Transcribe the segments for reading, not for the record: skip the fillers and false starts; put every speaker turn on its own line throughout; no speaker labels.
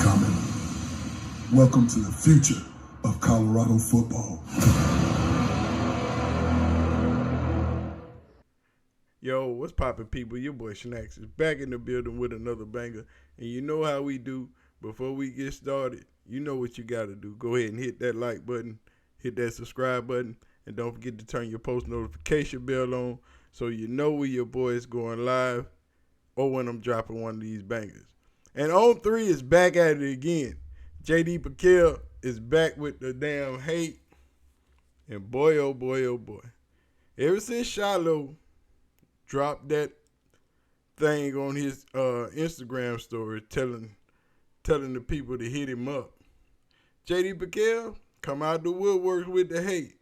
coming. Welcome to the future of Colorado football.
Yo, what's poppin', people? Your boy Snacks is back in the building with another banger. And you know how we do. Before we get started, you know what you got to do. Go ahead and hit that like button, hit that subscribe button, and don't forget to turn your post notification bell on so you know when your boy is going live or when I'm dropping one of these bangers. And ON3 is back at it again. JD Pickell is back with the damn hate. And boy, oh boy, oh boy. Ever since Shiloh dropped that thing on his Instagram story telling the people to hit him up, JD Pickell come out the woodwork with the hate.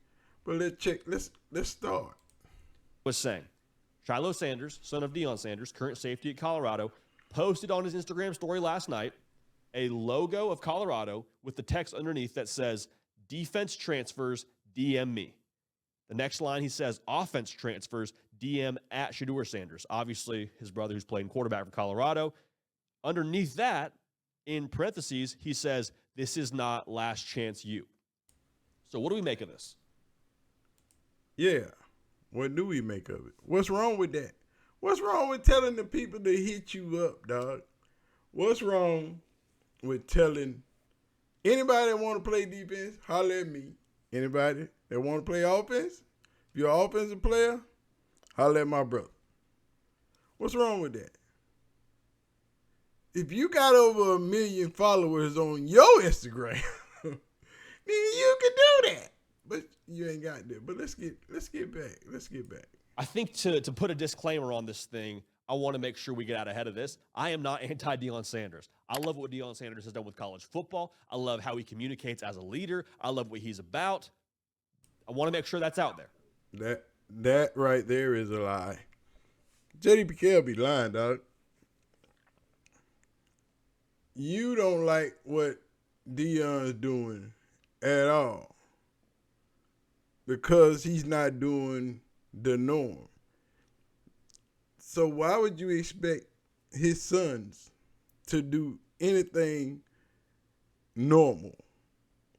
But let's start.
Was saying Shiloh Sanders, son of Dion Sanders, current safety at Colorado, posted on his Instagram story last night a logo of Colorado with the text underneath that says, "Defense transfers, DM me." The next line he says, "Offense transfers, DM at Shiloh Sanders." Obviously, his brother who's playing quarterback for Colorado. Underneath that, in parentheses, he says, "This is not last chance you." So what do we make of this?
Yeah. What do we make of it? What's wrong with that? What's wrong with telling the people to hit you up, dog? What's wrong with telling anybody that want to play defense, holler at me. Anybody that want to play offense, if you're an offensive player, holler at my brother. What's wrong with that? If you got over 1 million followers on your Instagram, then you can do that. But you ain't got that. But let's get back.
I think to put a disclaimer on this thing, I want to make sure we get out ahead of this. I am not anti-Dion Sanders. I love what Dion Sanders has done with college football. I love how he communicates as a leader. I love what he's about. I want to make sure that's out there.
That right there is a lie. JD Pickell be lying, dog. You don't like what Dion's doing at all because he's not doing the norm. So why would you expect his sons to do anything normal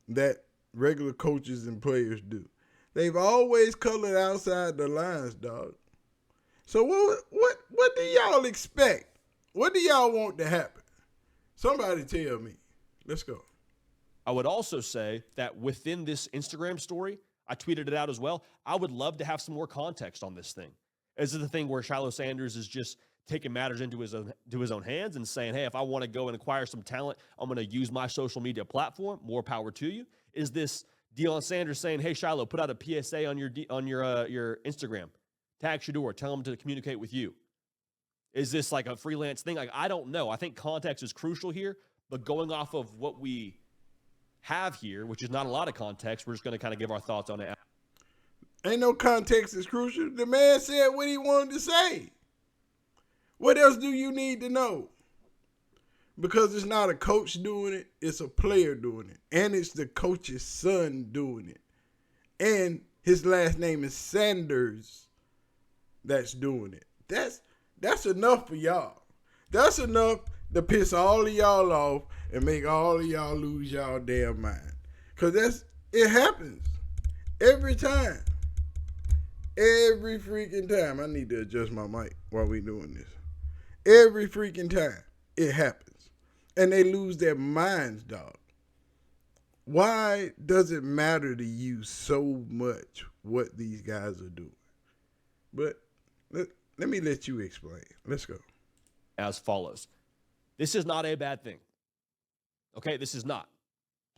that regular coaches and players do? They've always colored outside the lines, dog. So what do y'all expect? What do y'all want to happen? Somebody tell me. Let's go.
I would also say that within this Instagram story, I tweeted it out as well, I would love to have some more context on this thing. Is it the thing where Shiloh Sanders is just taking matters into his own hands and saying, hey, if I want to go and acquire some talent, I'm going to use my social media platform. More power to you. Is this Deon Sanders saying, hey, Shiloh, put out a PSA on your Instagram. Tag Shador. Tell him to communicate with you. Is this like a freelance thing? Like, I don't know. I think context is crucial here, but going off of what we have here, which is not a lot of context, we're just going to kind of give our thoughts on it.
Ain't no context is crucial. The man said what he wanted to say. What else do you need to know? Because it's not a coach doing it, it's a player doing it. And it's the coach's son doing it. And his last name is Sanders that's doing it. That's enough for y'all. That's enough to piss all of y'all off and make all of y'all lose y'all damn mind. Because it happens every time. Every freaking time. I need to adjust my mic while we doing this. Every freaking time it happens. And they lose their minds, dog. Why does it matter to you so much what these guys are doing? But let me let you explain. Let's go.
As follows. This is not a bad thing. Okay, this is not.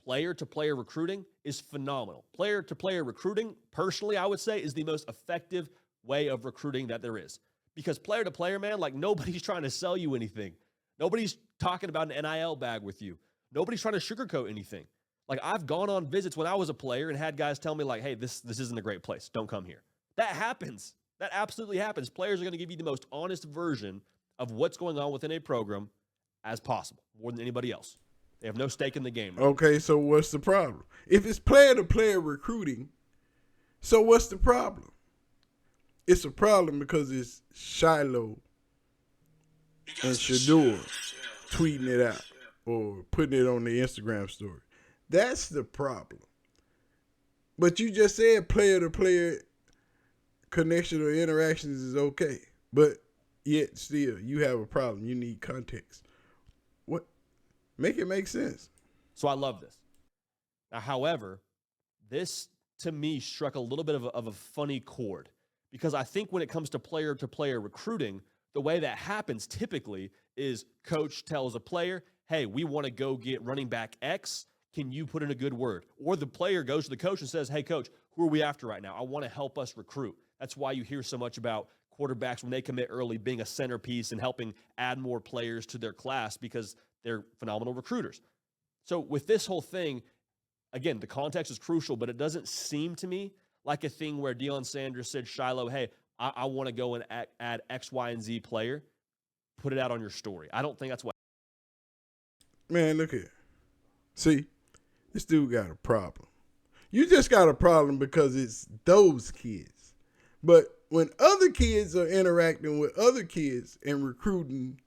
Player-to-player recruiting is phenomenal. Player-to-player recruiting, personally, I would say, is the most effective way of recruiting that there is. Because player-to-player, man, like nobody's trying to sell you anything. Nobody's talking about an NIL bag with you. Nobody's trying to sugarcoat anything. Like, I've gone on visits when I was a player and had guys tell me, like, hey, this isn't a great place. Don't come here. That happens. That absolutely happens. Players are going to give you the most honest version of what's going on within a program as possible, more than anybody else. They have no stake in the game. Right?
Okay, so what's the problem? If it's player-to-player recruiting, so what's the problem? It's a problem because it's Shiloh and Shador tweeting it out. or putting it on the Instagram story. That's the problem. But you just said player-to-player connection or interactions is okay. But yet still, you have a problem. You need context. What? Make it make sense.
So I love this. Now, however, this to me struck a little bit of a funny chord, because I think when it comes to player-to-player recruiting, the way that happens typically is coach tells a player, hey, we want to go get running back X. Can you put in a good word? Or the player goes to the coach and says, hey, coach, who are we after right now? I want to help us recruit. That's why you hear so much about quarterbacks when they commit early being a centerpiece and helping add more players to their class because they're phenomenal recruiters. So with this whole thing, again, the context is crucial, but it doesn't seem to me like a thing where Deon Sanders said, Shiloh, hey, I want to go and add X, Y, and Z player. Put it out on your story. I don't think that's what.
Man, look here. See, this dude got a problem. You just got a problem because it's those kids. But when other kids are interacting with other kids and recruiting,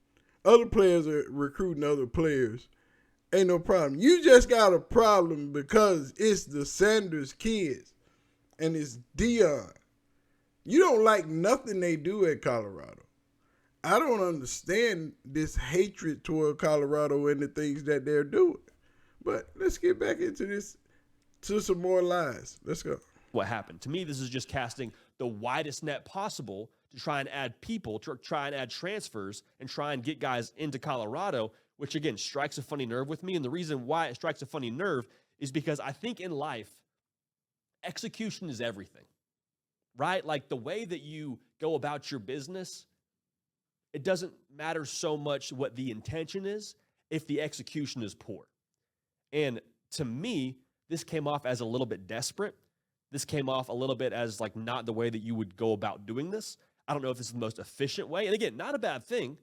other players are recruiting other players, ain't no problem. You just got a problem because it's the Sanders kids and it's Dion. You don't like nothing they do at Colorado. I don't understand this hatred toward Colorado and the things that they're doing. But let's get back into this, to some more lies. Let's go.
What happened. To me, this is just casting the widest net possible to try and add people, to try and add transfers, and try and get guys into Colorado, which, again, strikes a funny nerve with me. And the reason why it strikes a funny nerve is because I think in life, execution is everything, right? Like the way that you go about your business, it doesn't matter so much what the intention is if the execution is poor. And to me, this came off as a little bit desperate. This came off a little bit as like not the way that you would go about doing this. I don't know if this is the most efficient way. And again, not a bad thing,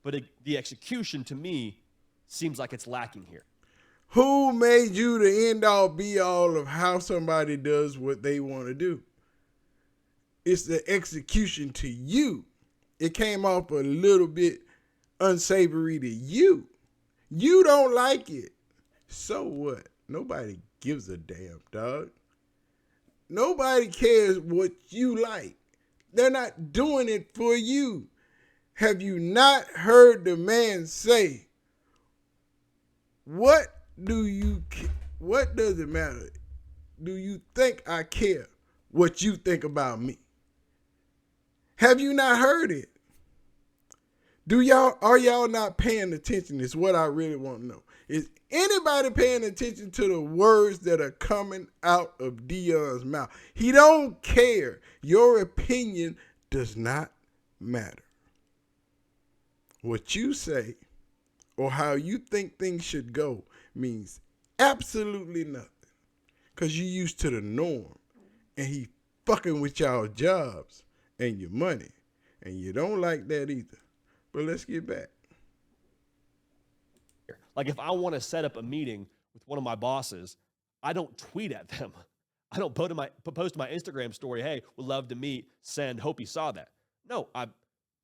but the execution to me seems like it's lacking here.
Who made you the end-all, be-all of how somebody does what they want to do? It's the execution to you. It came off a little bit unsavory to you. You don't like it. So what? Nobody gives a damn, dog. Nobody cares what you like. They're not doing it for you. Have you not heard the man say, what does it matter? Do you think I care what you think about me? Have you not heard it? Are y'all not paying attention? Is what I really want to know. Is anybody paying attention to the words that are coming out of Dion's mouth? He don't care. Your opinion does not matter. What you say or how you think things should go means absolutely nothing. Because you're used to the norm. And he fucking with y'all jobs and your money. And you don't like that either. But let's get back.
Like if I want to set up a meeting with one of my bosses, I don't tweet at them. I don't post to my Instagram story, hey, would love to meet, send, hope you saw that. No, I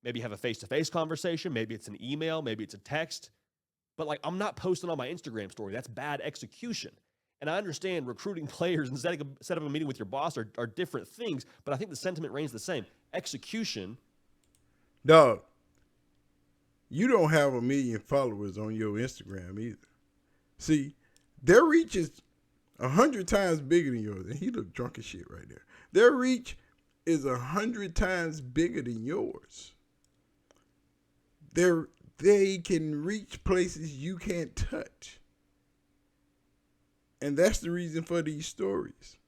maybe have a face-to-face conversation. Maybe it's an email. Maybe it's a text. But like I'm not posting on my Instagram story. That's bad execution. And I understand recruiting players and setting up a meeting with your boss are different things, but I think the sentiment reigns the same. Execution.
Dog. You don't have 1 million followers on your Instagram either. See, their reach is 100 times bigger than yours. And he looked drunk as shit right there. Their reach is 100 times bigger than yours. They can reach places you can't touch. And that's the reason for these stories.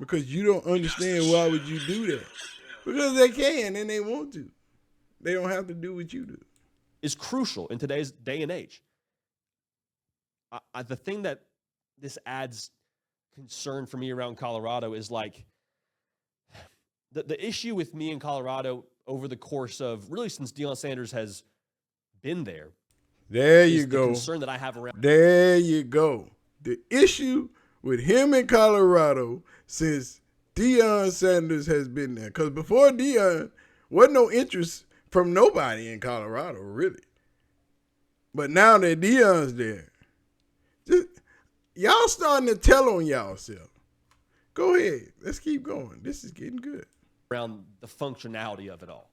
Because you don't understand why would you do that. Because they can and they want to. They don't have to do what you do.
Is crucial in today's day and age. The thing that this adds concern for me around Colorado is like the issue with me in Colorado over the course of really since Dion Sanders has been there.
There you go.
The concern that I have around.
There you go. The issue with him in Colorado since Dion Sanders has been there. Because before Dion, wasn't no interest from nobody in Colorado, really. But now that Dion's there, y'all starting to tell on y'all self. Go ahead. Let's keep going. This is getting good.
Around the functionality of it all.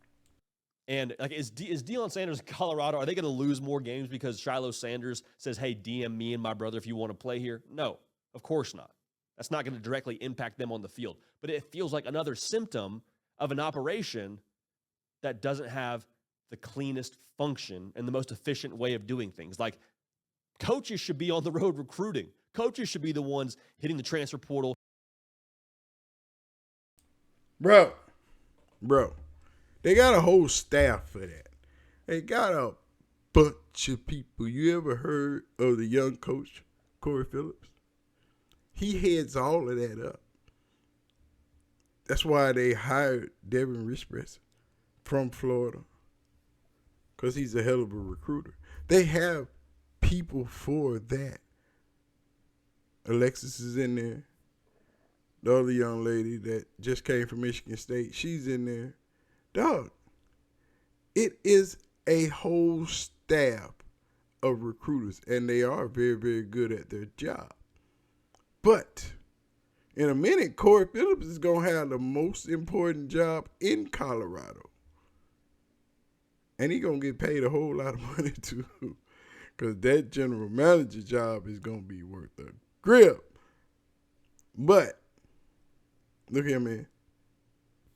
And like, is Dion Sanders in Colorado, are they going to lose more games because Shiloh Sanders says, hey, DM me and my brother if you want to play here? No, of course not. That's not going to directly impact them on the field. But it feels like another symptom of an operation that doesn't have the cleanest function and the most efficient way of doing things. Like, coaches should be on the road recruiting. Coaches should be the ones hitting the transfer portal.
Bro, they got a whole staff for that. They got a bunch of people. You ever heard of the young coach, Cory Phillips? He heads all of that up. That's why they hired Devin Richpress from Florida, because he's a hell of a recruiter. They have people for that. Alexis is in there. The other young lady that just came from Michigan State, she's in there. Dog, it is a whole staff of recruiters, and they are very, very good at their job. But in a minute, Cory Phillips is going to have the most important job in Colorado. And he's going to get paid a whole lot of money, too, because that general manager job is going to be worth a grip. But look here, man.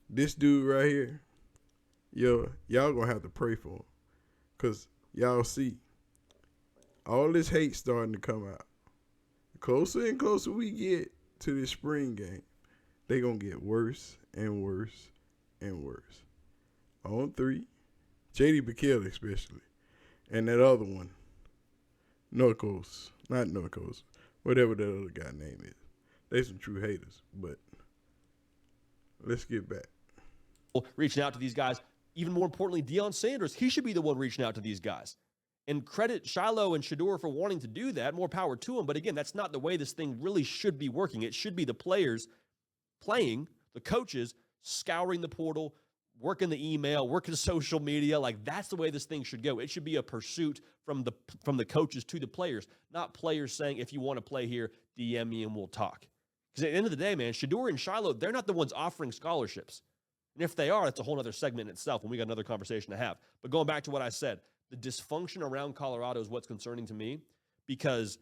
This dude right here, y'all going to have to pray for him, because y'all see all this hate starting to come out. The closer and closer we get to this spring game, they going to get worse and worse and worse. On3, J.D. Pickell especially, and that other one, Norcos, not Norcos, whatever that other guy name is. They some true haters, but let's get back.
Reaching out to these guys. Even more importantly, Deon Sanders, he should be the one reaching out to these guys. And credit Shiloh and Shador for wanting to do that. More power to them. But again, that's not the way this thing really should be working. It should be the players playing, the coaches scouring the portal, working the email, working social media. Like, that's the way this thing should go. It should be a pursuit from the coaches to the players, not players saying, if you want to play here, DM me and we'll talk. Because at the end of the day, man, Shador and Shiloh, they're not the ones offering scholarships. And if they are, that's a whole other segment in itself, and we got another conversation to have. But going back to what I said, the dysfunction around Colorado is what's concerning to me, because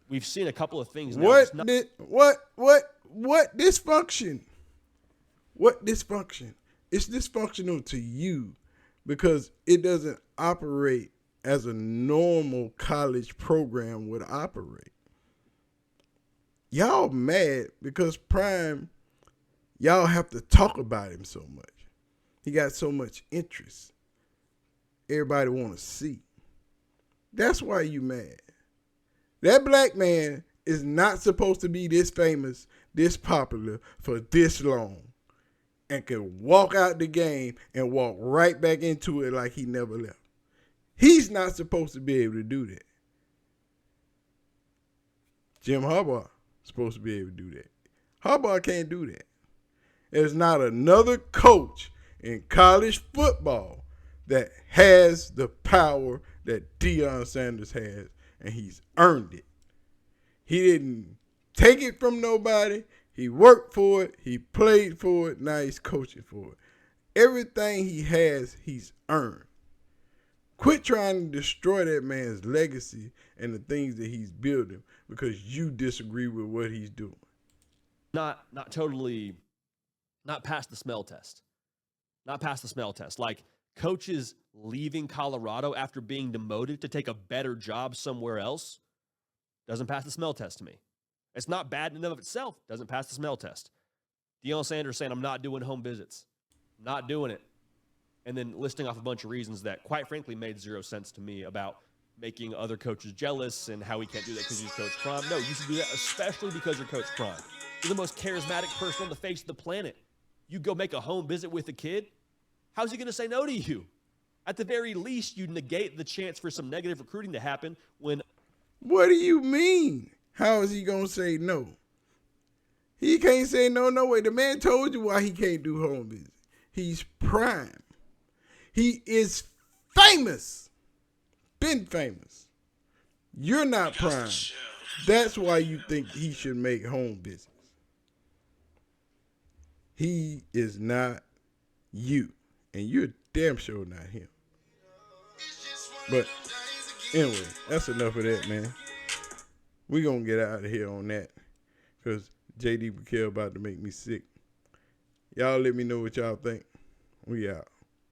we've seen a couple of things now.
What dysfunction? What dysfunction? It's dysfunctional to you because it doesn't operate as a normal college program would operate. Y'all mad because Prime, y'all have to talk about him so much. He got so much interest. Everybody want to see. That's why you mad. That black man is not supposed to be this famous, this popular for this long, and can walk out the game and walk right back into it like he never left. He's not supposed to be able to do that. Jim Harbaugh is supposed to be able to do that. Harbaugh can't do that. There's not another coach in college football that has the power that Dion Sanders has, and he's earned it. He didn't take it from nobody. He worked for it. He played for it. Now he's coaching for it. Everything he has, he's earned. Quit trying to destroy that man's legacy and the things that he's building because you disagree with what he's doing.
Not past the smell test. Not past the smell test. Like, coaches leaving Colorado after being demoted to take a better job somewhere else doesn't pass the smell test to me. It's not bad in and of itself. Doesn't pass the smell test. Dion Sanders saying, I'm not doing home visits. Not doing it. And then listing off a bunch of reasons that, quite frankly, made zero sense to me about making other coaches jealous and how he can't do that because he's Coach Prime. No, you should do that especially because you're Coach Prime. You're the most charismatic person on the face of the planet. You go make a home visit with a kid, how's he going to say no to you? At the very least, you negate the chance for some negative recruiting to happen when...
What do you mean? How is he going to say no? He can't say no way. The man told you why he can't do home visits. He's Prime. He is famous. been famous. You're not prime. That's why you think he should make home business. He is not you. And you're damn sure not him. But anyway, that's enough of that, man. We're going to get out of here on that. Because JD Pickell about to make me sick. Y'all let me know what y'all think. We out.